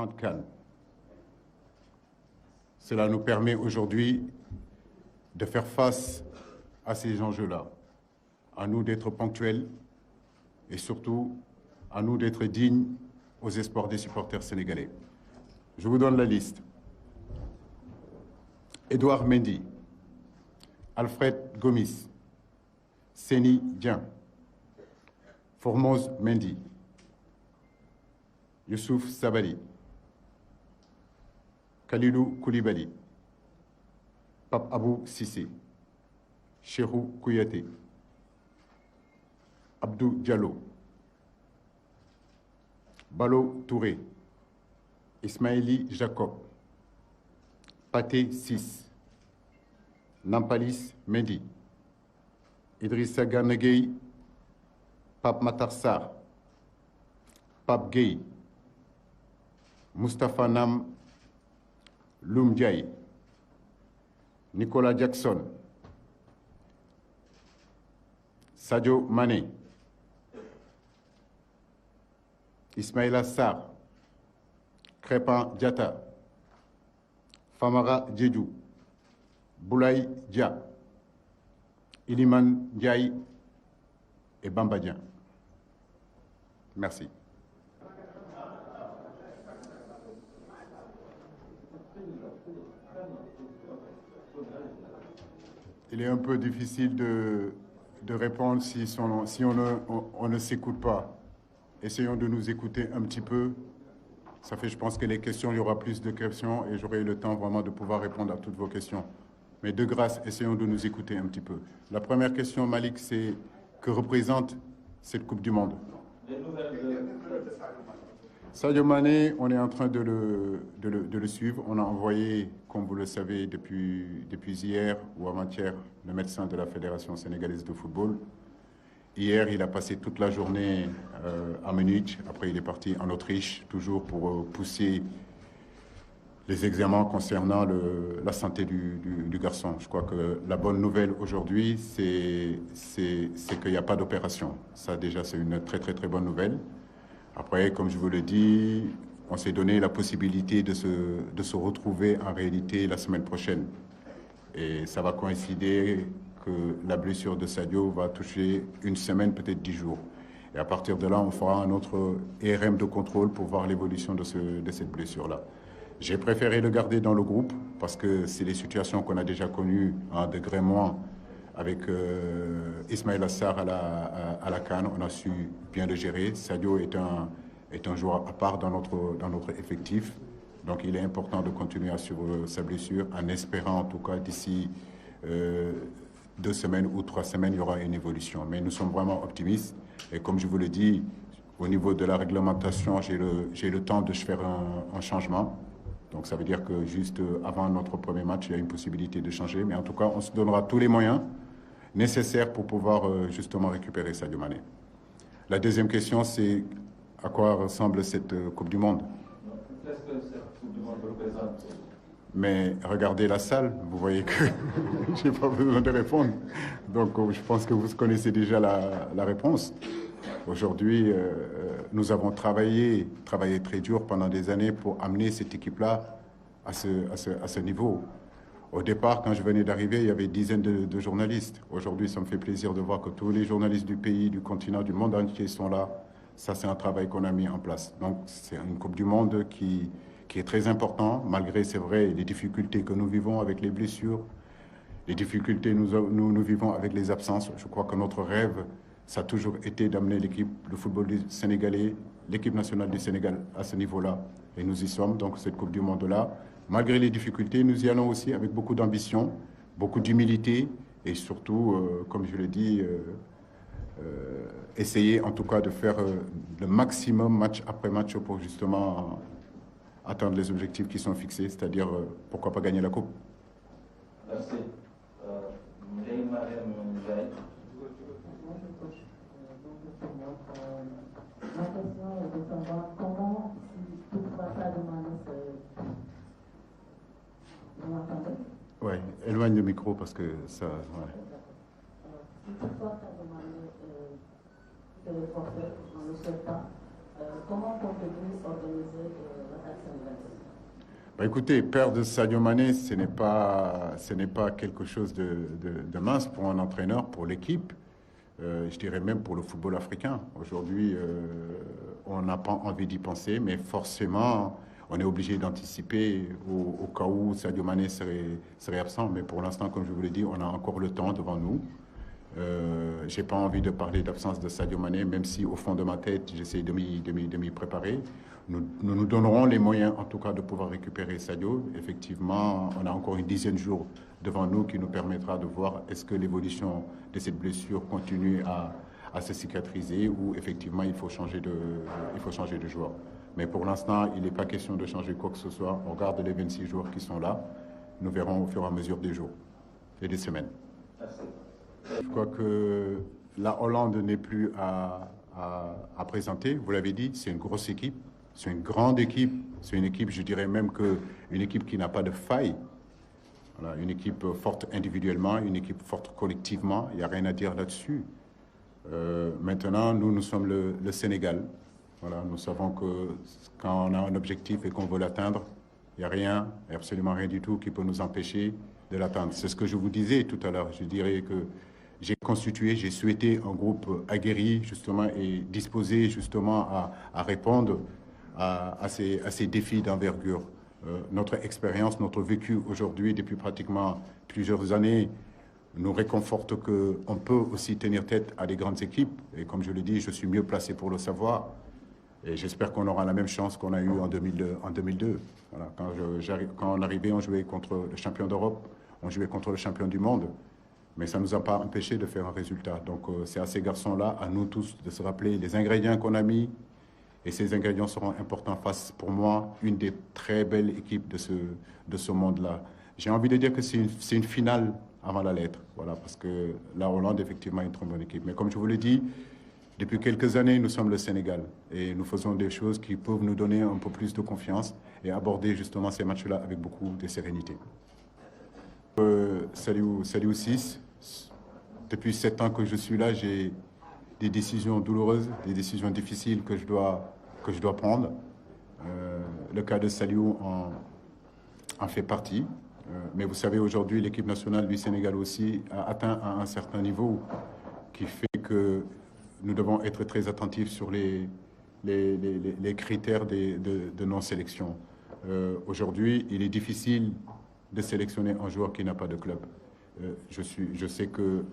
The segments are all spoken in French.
différentes CAN. Cela nous permet aujourd'hui de faire face à ces enjeux-là. À nous d'être ponctuels et surtout à nous d'être dignes aux espoirs des supporters sénégalais. Je vous donne la liste. Edouard Mendy, Alfred Gomis, Seny Dieng, Formose Mendy, Youssouf Sabaly, Kalilou Koulibaly, Pape Abou Cissé, Cheikhou Kouyaté, Abdou Diallo, Balo Touré, Ismaïli Jacob, Pathé Ciss, Nampalis Mendy, Idrissa Gana Gueye, Pape Matar Sarr, Pape Gueye, Moustapha Nam Loum Ndiaye, Nicolas Jackson, Sadio Mané, Ismaïla Sarr, Crépin Diatta, Famara Diédhiou, Boulaye Dia, Iliman Ndiaye et Bamba Dieng. Merci. Il est un peu difficile de répondre si on ne s'écoute pas. Essayons de nous écouter un petit peu. Ça fait, je pense que les questions, il y aura plus de questions et j'aurai le temps vraiment de pouvoir répondre à toutes vos questions. Mais de grâce, essayons de nous écouter un petit peu. La première question, Malik, c'est que représente cette Coupe du Monde? Sadio Mané, on est en train de le suivre. On a envoyé, comme vous le savez, depuis hier ou avant-hier, le médecin de la Fédération sénégalaise de football. Hier, il a passé toute la journée à Munich. Après, il est parti en Autriche, toujours pour pousser les examens concernant la santé du garçon. Je crois que la bonne nouvelle aujourd'hui, c'est qu'il n'y a pas d'opération. Ça, déjà, c'est une très, très, très bonne nouvelle. Après, comme je vous le dis, on s'est donné la possibilité de se retrouver en réalité la semaine prochaine. Et ça va coïncider que la blessure de Sadio va toucher une semaine, peut-être 10 jours. Et à partir de là, on fera un autre IRM de contrôle pour voir l'évolution de cette blessure-là. J'ai préféré le garder dans le groupe parce que c'est les situations qu'on a déjà connues à un degré moins avec Ismaïla Sarr à la CAN. On a su bien le gérer. Sadio est un joueur à part dans notre effectif. Donc il est important de continuer à suivre sa blessure en espérant en tout cas d'ici 2 semaines ou 3 semaines, il y aura une évolution. Mais nous sommes vraiment optimistes. Et comme je vous le dis, au niveau de la réglementation, j'ai le temps de faire un changement. Donc ça veut dire que juste avant notre premier match, il y a une possibilité de changer. Mais en tout cas, on se donnera tous les moyens nécessaires pour pouvoir justement récupérer Sadio Mané. La deuxième question, c'est à quoi ressemble cette Coupe du Monde? Qu'est-ce que cette Coupe du Monde représente? Mais regardez la salle, vous voyez que je n'ai pas besoin de répondre. Donc je pense que vous connaissez déjà la réponse. Aujourd'hui, nous avons travaillé très dur pendant des années pour amener cette équipe-là à ce niveau. Au départ, quand je venais d'arriver, il y avait dizaines de journalistes. Aujourd'hui, ça me fait plaisir de voir que tous les journalistes du pays, du continent, du monde entier sont là. Ça, c'est un travail qu'on a mis en place. Donc, c'est une Coupe du Monde qui est très important, malgré, c'est vrai, les difficultés que nous vivons avec les blessures, les difficultés que nous vivons avec les absences. Je crois que notre rêve, ça a toujours été d'amener le football sénégalais, l'équipe nationale du Sénégal à ce niveau-là. Et nous y sommes, donc cette Coupe du Monde-là. Malgré les difficultés, nous y allons aussi avec beaucoup d'ambition, beaucoup d'humilité et surtout, comme je l'ai dit, essayer en tout cas de faire le maximum match après match pour justement atteindre les objectifs qui sont fixés, c'est-à-dire pourquoi pas gagner la Coupe. Merci. Mariam Ndiaye. Ma question est de savoir comment, si toutefois ça demande, vous m'entendez? Oui, éloigne le micro parce que ça... Ouais. Si toutefois ça demande de les forcer, on ne le souhaite pas, Comment comptez-vous organiser l'attaque sénégalaise? Écoutez, perdre Sadio Mané, ce n'est pas quelque chose de mince pour un entraîneur, pour l'équipe. Je dirais même pour le football africain. Aujourd'hui, on n'a pas envie d'y penser, mais forcément, on est obligé d'anticiper au cas où Sadio Mané serait absent. Mais pour l'instant, comme je vous l'ai dit, on a encore le temps devant nous. Je n'ai pas envie de parler d'absence de Sadio Mané, même si au fond de ma tête, j'essaie de m'y préparer. Nous donnerons les moyens, en tout cas, de pouvoir récupérer Sadio. Effectivement, on a encore une dizaine de jours devant nous qui nous permettra de voir est-ce que l'évolution de cette blessure continue à se cicatriser ou effectivement il faut changer de joueur. Mais pour l'instant, il n'est pas question de changer quoi que ce soit. On regarde les 26 joueurs qui sont là. Nous verrons au fur et à mesure des jours et des semaines. Merci. Je crois que la Hollande n'est plus à présenter. Vous l'avez dit, c'est une grosse équipe. C'est une grande équipe. C'est une équipe, je dirais même qu'une équipe qui n'a pas de faille. Voilà, une équipe forte individuellement, une équipe forte collectivement. Il n'y a rien à dire là-dessus. Maintenant, nous sommes le Sénégal. Voilà, nous savons que quand on a un objectif et qu'on veut l'atteindre, il n'y a rien, absolument rien du tout qui peut nous empêcher de l'atteindre. C'est ce que je vous disais tout à l'heure. Je dirais que j'ai souhaité un groupe aguerri justement et disposé justement à répondre à ces défis d'envergure. Notre expérience, notre vécu aujourd'hui depuis pratiquement plusieurs années nous réconforte qu'on peut aussi tenir tête à des grandes équipes. Et comme je le dis, je suis mieux placé pour le savoir. Et j'espère qu'on aura la même chance qu'on a eue en 2002. Voilà, quand on arrivait, on jouait contre le champion d'Europe, on jouait contre le champion du monde. Mais ça ne nous a pas empêché de faire un résultat. Donc c'est à ces garçons-là, à nous tous, de se rappeler les ingrédients qu'on a mis. Et ces ingrédients seront importants face, pour moi, une des très belles équipes de ce monde-là. J'ai envie de dire que c'est une finale avant la lettre. Voilà, parce que la Hollande, effectivement, est une très bonne équipe. Mais comme je vous l'ai dit, depuis quelques années, nous sommes le Sénégal. Et nous faisons des choses qui peuvent nous donner un peu plus de confiance et aborder justement ces matchs-là avec beaucoup de sérénité. Saliou Ciss, depuis 7 ans que je suis là, j'ai des décisions douloureuses, des décisions difficiles que je dois prendre. Le cas de Saliou en fait partie. Mais vous savez, aujourd'hui, l'équipe nationale du Sénégal aussi a atteint à un certain niveau qui fait que nous devons être très attentifs sur les critères de non-sélection. Aujourd'hui, il est difficile de sélectionner un joueur qui n'a pas de club. Je sais que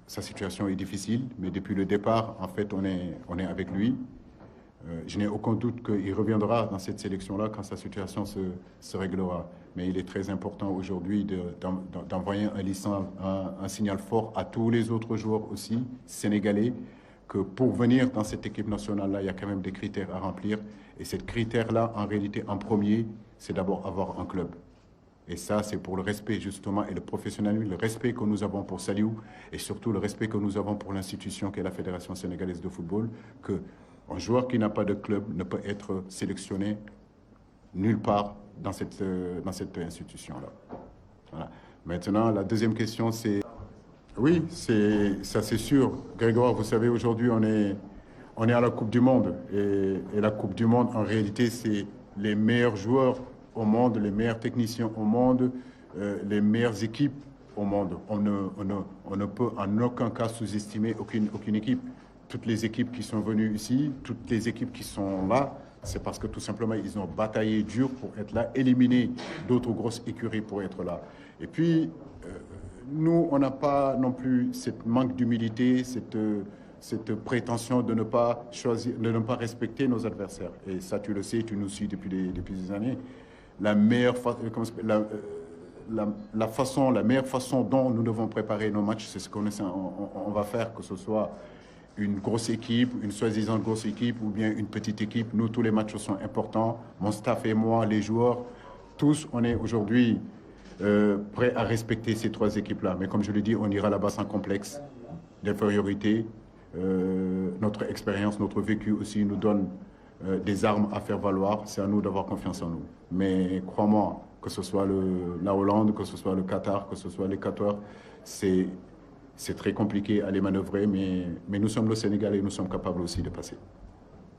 sa situation est difficile, mais depuis le départ, en fait, on est avec lui. Je n'ai aucun doute qu'il reviendra dans cette sélection-là quand sa situation se réglera. Mais il est très important aujourd'hui d'envoyer un signal fort à tous les autres joueurs aussi, sénégalais, que pour venir dans cette équipe nationale-là, il y a quand même des critères à remplir. Et ces critères-là, en réalité, en premier, c'est d'abord avoir un club. Et ça, c'est pour le respect, justement, et le professionnalisme, le respect que nous avons pour Saliou, et surtout le respect que nous avons pour l'institution qu'est la Fédération sénégalaise de football, qu'un joueur qui n'a pas de club ne peut être sélectionné nulle part dans cette institution-là. Voilà. Maintenant, la deuxième question, c'est... Oui, ça c'est sûr. Grégoire, vous savez, aujourd'hui, on est à la Coupe du Monde. Et la Coupe du Monde, en réalité, c'est les meilleurs joueurs au monde, les meilleurs techniciens au monde, les meilleures équipes au monde. On ne peut en aucun cas sous-estimer aucune équipe. Toutes les équipes qui sont venues ici, toutes les équipes qui sont là, c'est parce que tout simplement, ils ont bataillé dur pour être là, éliminer d'autres grosses écuries pour être là. Et puis, nous, on n'a pas non plus cette manque d'humilité, cette prétention de ne pas choisir, de ne pas respecter nos adversaires. Et ça, tu le sais, tu nous suis depuis des années. La meilleure façon dont nous devons préparer nos matchs, c'est ce qu'on va faire, que ce soit une grosse équipe, une soi-disant grosse équipe ou bien une petite équipe. Nous, tous les matchs sont importants. Mon staff et moi, les joueurs, tous, on est aujourd'hui prêts à respecter ces trois équipes-là. Mais comme je l'ai dit, on ira là-bas sans complexe d'infériorité. Notre expérience, notre vécu aussi nous donne des armes à faire valoir. C'est à nous d'avoir confiance en nous. Mais crois-moi, que ce soit la Hollande, que ce soit le Qatar, que ce soit l'Équateur, c'est très compliqué à les manœuvrer, mais nous sommes le Sénégal et nous sommes capables aussi de passer.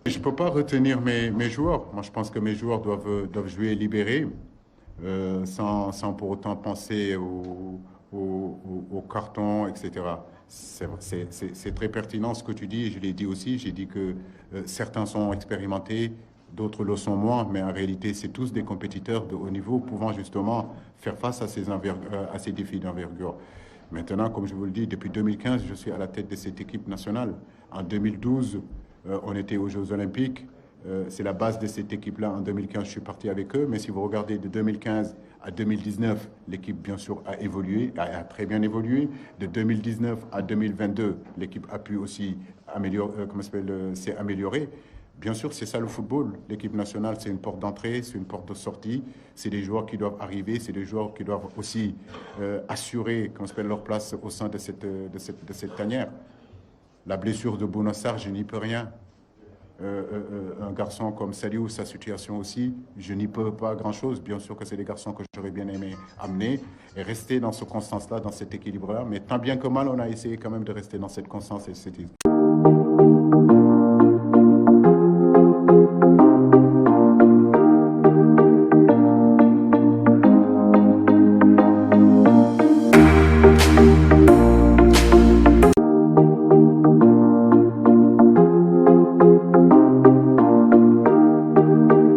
Je ne peux pas retenir mes joueurs. Moi, je pense que mes joueurs doivent jouer libérés, sans pour autant penser au carton, etc. C'est très pertinent ce que tu dis, je l'ai dit aussi. J'ai dit que certains sont expérimentés, d'autres le sont moins, mais en réalité, c'est tous des compétiteurs de haut niveau pouvant justement faire face à à ces défis d'envergure. Maintenant, comme je vous le dis, depuis 2015, je suis à la tête de cette équipe nationale. En 2012, on était aux Jeux Olympiques. C'est la base de cette équipe-là. En 2015, je suis parti avec eux. Mais si vous regardez de 2015 à 2019, l'équipe, bien sûr, a évolué, a très bien évolué. De 2019 à 2022, l'équipe a pu aussi s'est améliorée. Bien sûr, c'est ça le football. L'équipe nationale, c'est une porte d'entrée, c'est une porte de sortie. C'est des joueurs qui doivent arriver, c'est des joueurs qui doivent aussi assurer leur place au sein de cette tanière. La blessure de Bouna Sarr, je n'y peux rien. Un garçon comme Saliou, sa situation aussi, je n'y peux pas grand-chose. Bien sûr que c'est des garçons que j'aurais bien aimé amener et rester dans ce constance-là, dans cet équilibre-là. Mais tant bien que mal, on a essayé quand même de rester dans cette constance et cet équilibre.